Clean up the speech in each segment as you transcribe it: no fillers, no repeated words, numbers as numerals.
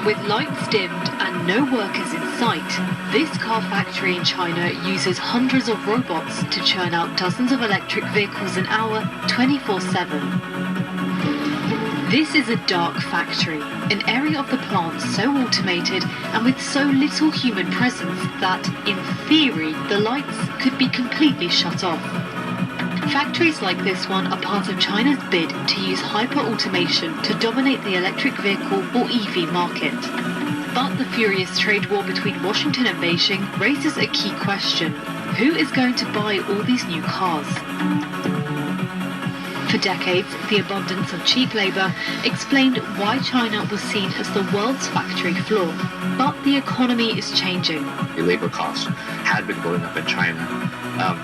With lights dimmed and no workers in sight, this car factory in China uses hundreds of robots to churn out dozens of electric vehicles an hour, 24/7. This is a dark factory, an area of the plant so automated and with so little human presence that, in theory, the lights could be completely shut off. Factories like this one are part of China's bid to use hyper-automation to dominate the electric vehicle or EV market. But the furious trade war between Washington and Beijing raises a key question. Who is going to buy all these new cars? For decades, the abundance of cheap labour explained why China was seen as the world's factory floor. But the economy is changing. The labour costs had been going up in China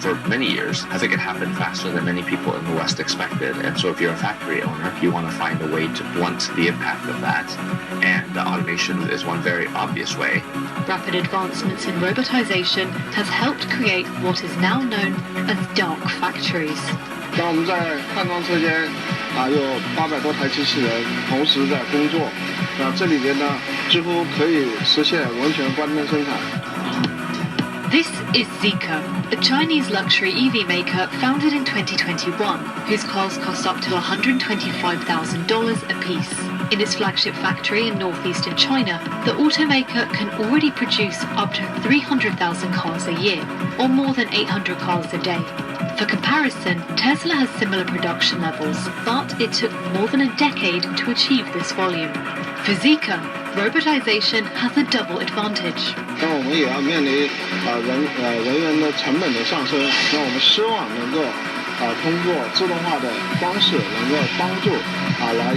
for many years. I think it happened faster than many people in the West expected. And so if you're a factory owner, you want to find a way to blunt the impact of that. And automation is one very obvious way. Rapid advancements in robotisation has helped create what is now known as dark factories. 当我们在换装车间有800多台机器人同时在工作，这里边呢几乎可以实现完全关灯生产。This is Zeekr, a Chinese luxury EV maker founded in 2021, whose cars cost up to $125,000 apiece. In its flagship factory in northeastern China, the automaker can already produce up to 300,000 cars a year, or more than 800 cars a day. For comparison, Tesla has similar production levels, but it took more than a decade to achieve this volume. For Zeekr, robotisation has a double advantage. 但我们也要面临人员的成本的上升，那我们希望能够通过自动化的方式，能够帮助来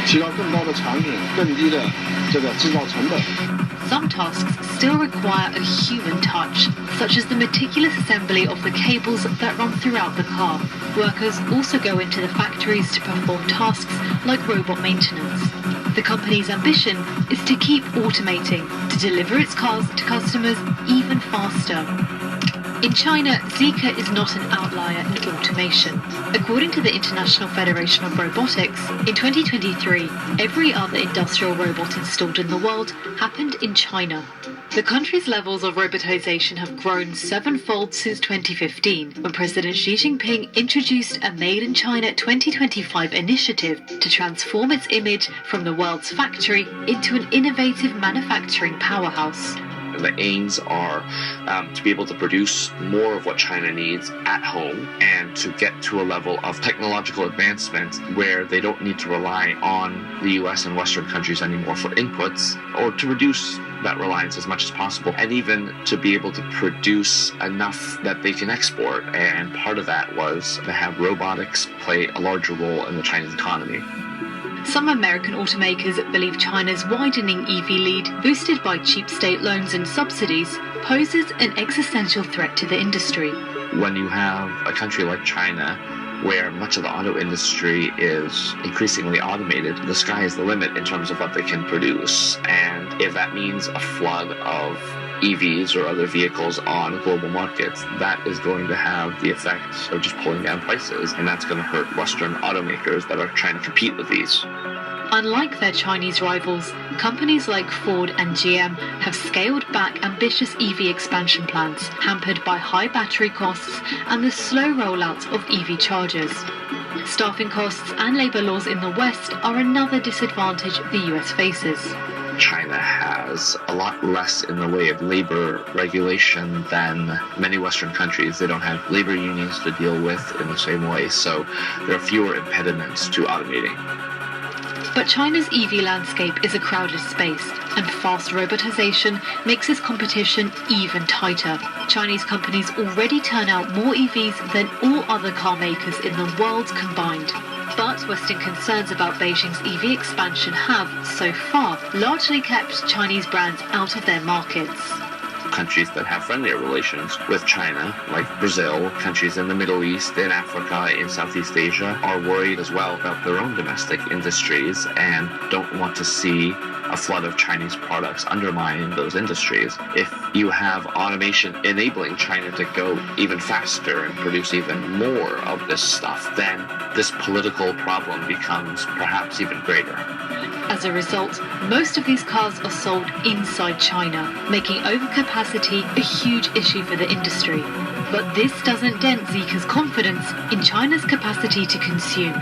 提高更高的产品，更低的这个制造成本。Some tasks still require a human touch, such as the meticulous assembly of the cables that run throughout the car. Workers also go into the factories to perform tasks like robot maintenance. The company's ambition is to keep automating, to deliver its cars to customers even faster. In China, Zeekr is not an outlier in automation. According to the International Federation of Robotics, in 2023, every other industrial robot installed in the world happened in China. The country's levels of robotisation have grown sevenfold since 2015, when President Xi Jinping introduced a Made in China 2025 initiative to transform its image from the world's factory into an innovative manufacturing powerhouse. The aims are to be able to produce more of what China needs at home and to get to a level of technological advancement where they don't need to rely on the US and Western countries anymore for inputs, or to reduce that reliance as much as possible, and even to be able to produce enough that they can export. And part of that was to have robotics play a larger role in the Chinese economy. Some American automakers believe China's widening EV lead, boosted by cheap state loans and subsidies, poses an existential threat to the industry. When you have a country like China, where much of the auto industry is increasingly automated, the sky is the limit in terms of what they can produce. And if that means a flood of EVs or other vehicles on global markets, that is going to have the effect of just pulling down prices, and that's going to hurt Western automakers that are trying to compete with these. Unlike their Chinese rivals, companies like Ford and GM have scaled back ambitious EV expansion plans, hampered by high battery costs and the slow rollout of EV chargers. Staffing costs and labour laws in the West are another disadvantage the US faces. China has a lot less in the way of labor regulation than many Western countries. They don't have labor unions to deal with in the same way, so there are fewer impediments to automating. But China's EV landscape is a crowded space, and fast robotisation makes this competition even tighter. Chinese companies already turn out more EVs than all other car makers in the world combined. But Western concerns about Beijing's EV expansion have, so far, largely kept Chinese brands out of their markets. Countries that have friendlier relations with China, like Brazil, countries in the Middle East, in Africa, in Southeast Asia, are worried as well about their own domestic industries and don't want to see a flood of Chinese products undermining those industries. If you have automation enabling China to go even faster and produce even more of this stuff, then this political problem becomes perhaps even greater. As a result, most of these cars are sold inside China, making overcapacity a huge issue for the industry. But this doesn't dent Zeekr's confidence in China's capacity to consume.